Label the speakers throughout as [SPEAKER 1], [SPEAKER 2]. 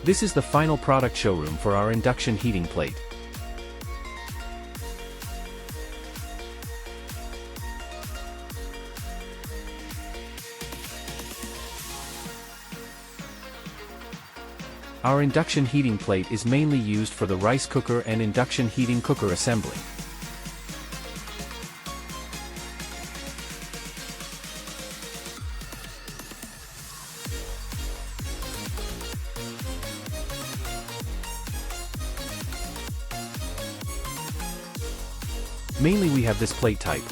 [SPEAKER 1] This is the final product showroom for our induction heating plate. Our induction heating plate is mainly used for the rice cooker and induction heating cooker assembly. Mainly we have this plate type.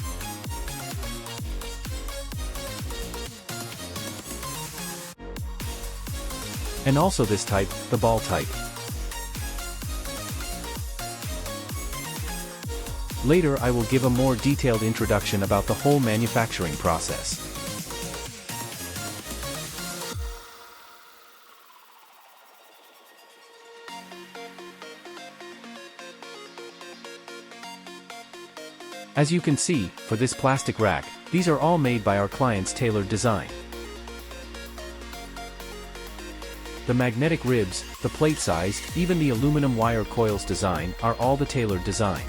[SPEAKER 1] And also this type, the ball type. Later I will give a more detailed introduction about the whole manufacturing process. As you can see, for this plastic rack, these are all made by our client's tailored design. The magnetic ribs, the plate size, even the aluminum wire coils design are all the tailored design.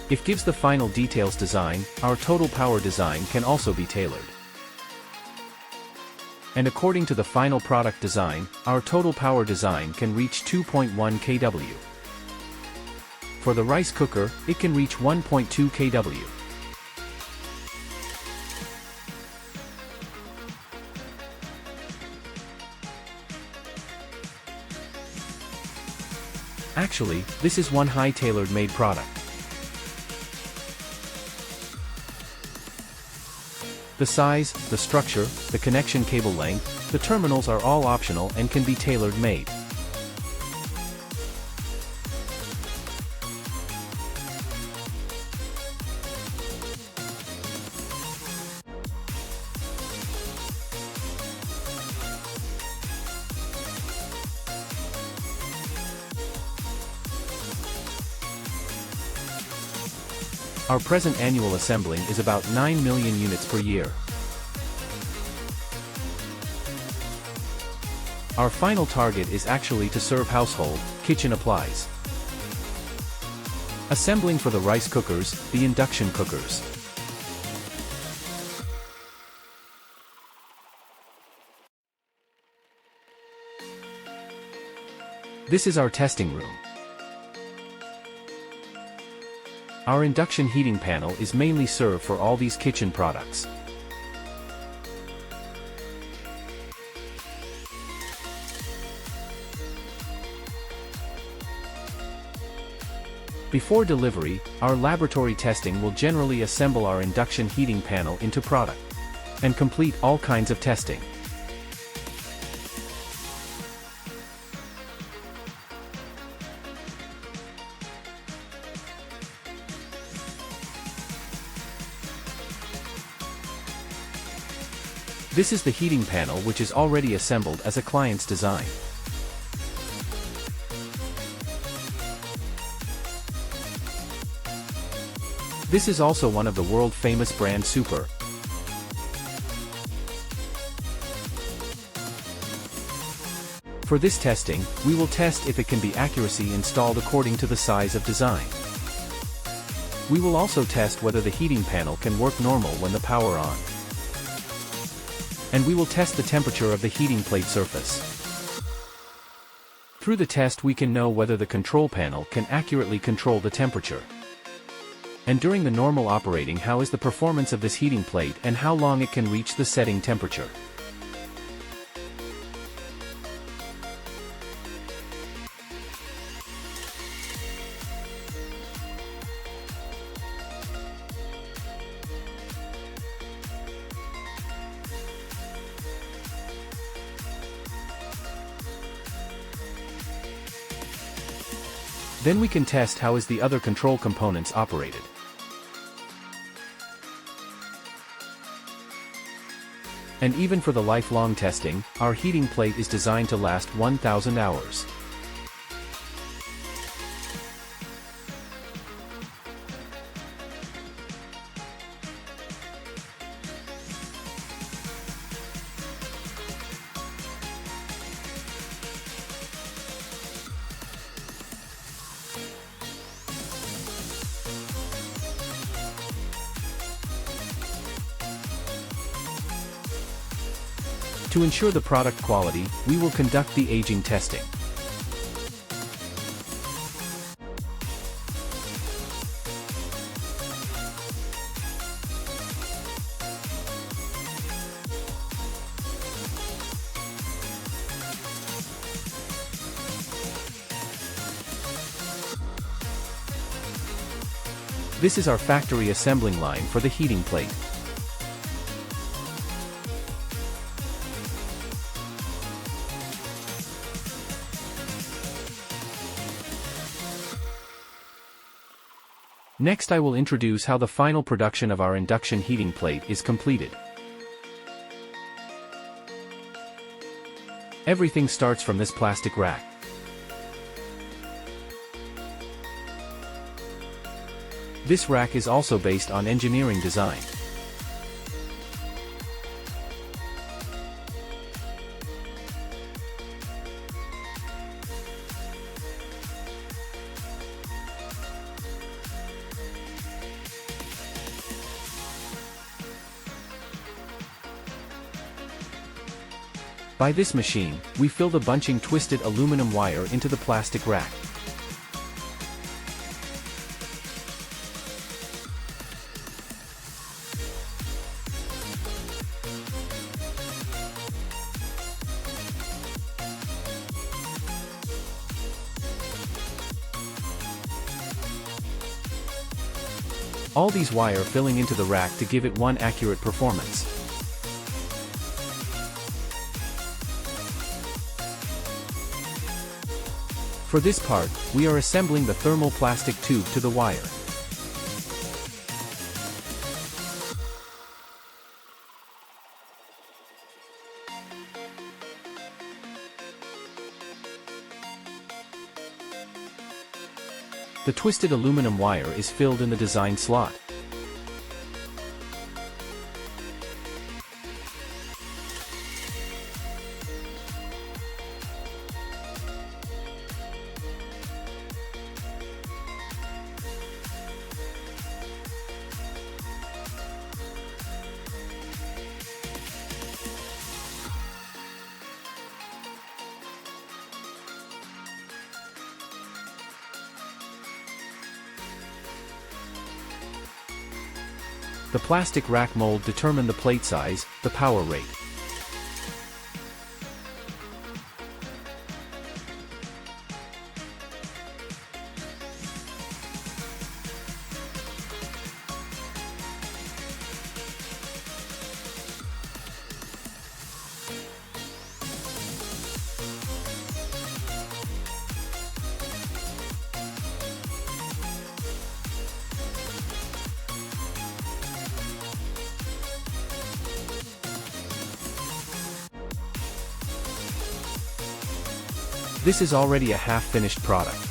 [SPEAKER 1] If gives the final details design, our total power design can also be tailored. And according to the final product design, our total power design can reach 2.1 kW. For the rice cooker, it can reach 1.2 kW. Actually, this is one high tailored made product. The size, the structure, the connection cable length, the terminals are all optional and can be tailored made. Our present annual assembling is about 9 million units per year. Our final target is actually to serve household, kitchen applies. Assembling for the rice cookers, the induction cookers. This is our testing room. Our induction heating panel is mainly served for all these kitchen products. Before delivery, our laboratory testing will generally assemble our induction heating panel into product and complete all kinds of testing. This is the heating panel which is already assembled as a client's design. This is also one of the world-famous brand Super. For this testing, we will test if it can be accuracy installed according to the size of design. We will also test whether the heating panel can work normal when the power on. And we will test the temperature of the heating plate surface. Through the test we can know whether the control panel can accurately control the temperature. And during the normal operating, how is the performance of this heating plate and how long it can reach the setting temperature. Then we can test how is the other control components operated. And even for the lifelong testing, our heating plate is designed to last 1000 hours. To ensure the product quality, we will conduct the aging testing. This is our factory assembling line for the heating plate. Next, I will introduce how the final production of our induction heating plate is completed. Everything starts from this plastic rack. This rack is also based on engineering design. By this machine, we fill the bunching twisted aluminum wire into the plastic rack. All these wire filling into the rack to give it one accurate performance. For this part, we are assembling the thermal plastic tube to the wire. The twisted aluminum wire is filled in the design slot. The plastic rack mold determines the plate size, the power rate. This is already a half-finished product.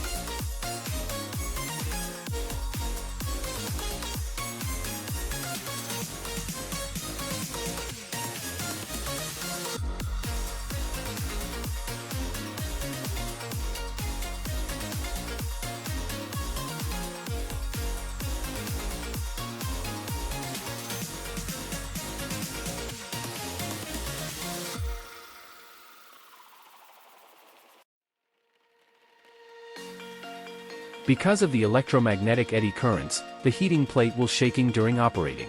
[SPEAKER 1] Because of the electromagnetic eddy currents, the heating plate will shaking during operating.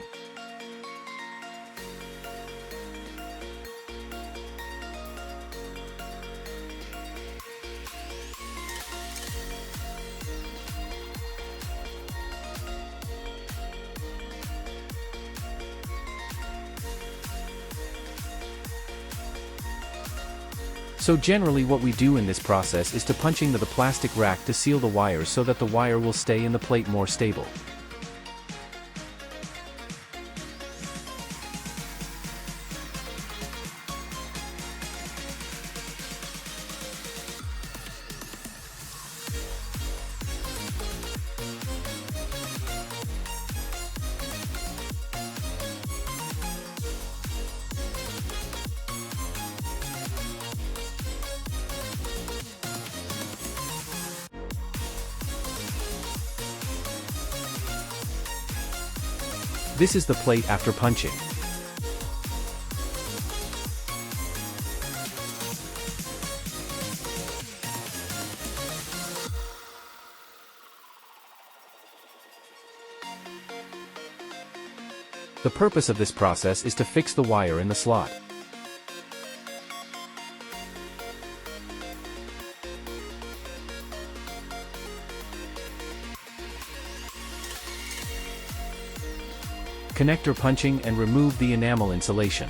[SPEAKER 1] So generally what we do in this process is to punching the plastic rack to seal the wires so that the wire will stay in the plate more stable. This is the plate after punching. The purpose of this process is to fix the wire in the slot. Connector punching and remove the enamel insulation.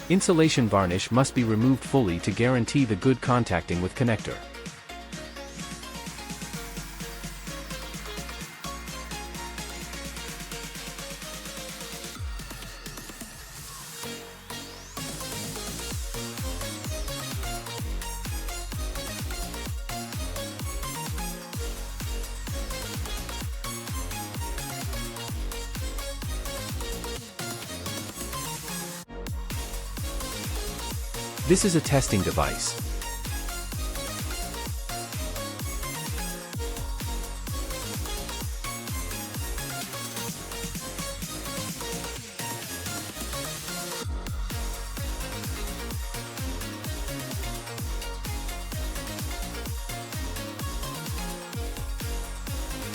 [SPEAKER 1] Insulation varnish must be removed fully to guarantee the good contacting with connector. This is a testing device.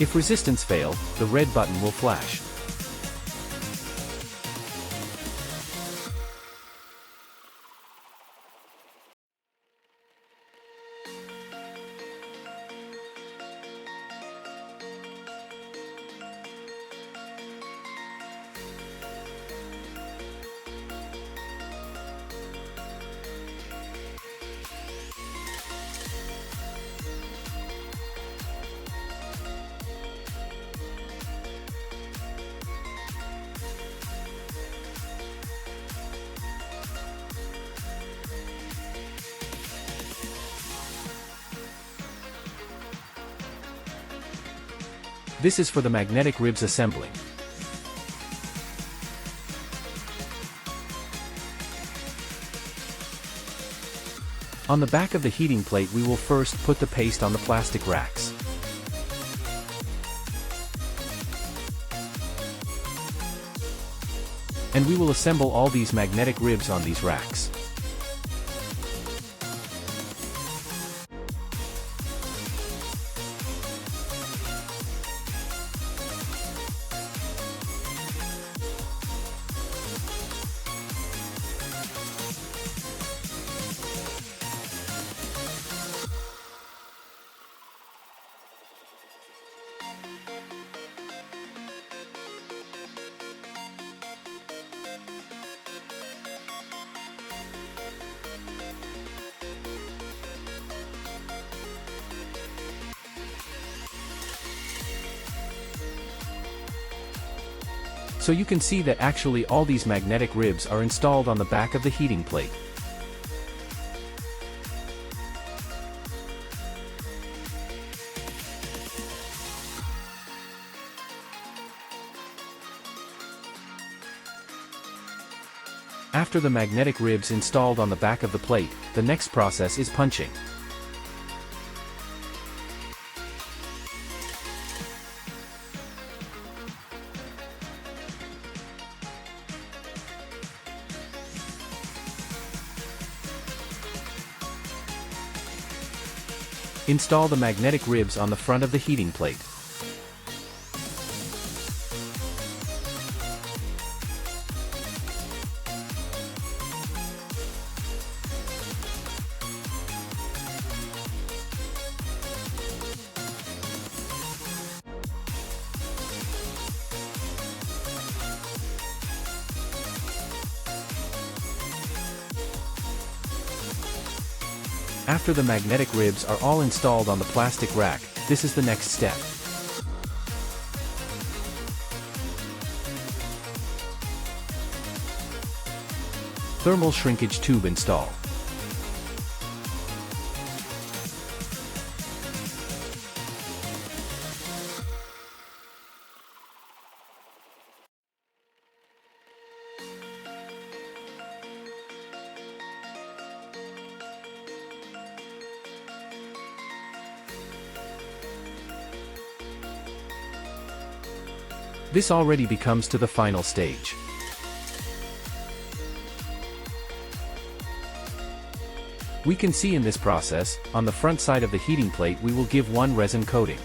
[SPEAKER 1] If resistance fail, the red button will flash. This is for the magnetic ribs assembling. On the back of the heating plate we will first put the paste on the plastic racks. And we will assemble all these magnetic ribs on these racks. So you can see that actually all these magnetic ribs are installed on the back of the heating plate. After the magnetic ribs installed on the back of the plate, the next process is punching. Install the magnetic ribs on the front of the heating plate. After the magnetic ribs are all installed on the plastic rack, this is the next step. Thermal shrinkage tube install. This already becomes to the final stage. We can see in this process, on the front side of the heating plate we will give one resin coating.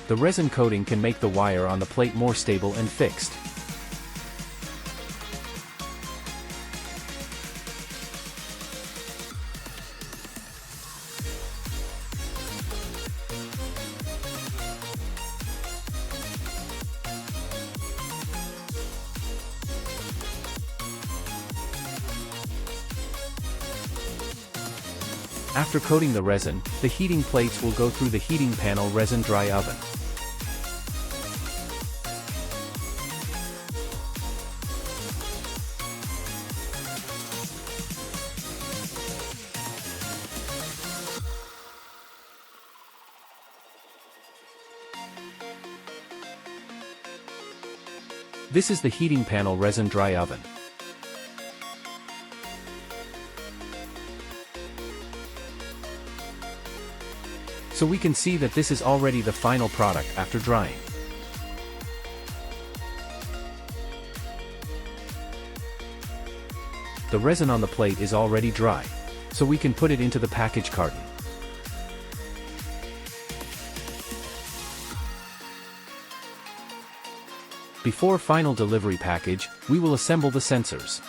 [SPEAKER 1] The resin coating can make the wire on the plate more stable and fixed. After coating the resin, the heating plates will go through the heating panel resin dry oven. This is the heating panel resin dry oven. So we can see that this is already the final product after drying. The resin on the plate is already dry, so we can put it into the package carton. Before final delivery package, we will assemble the sensors.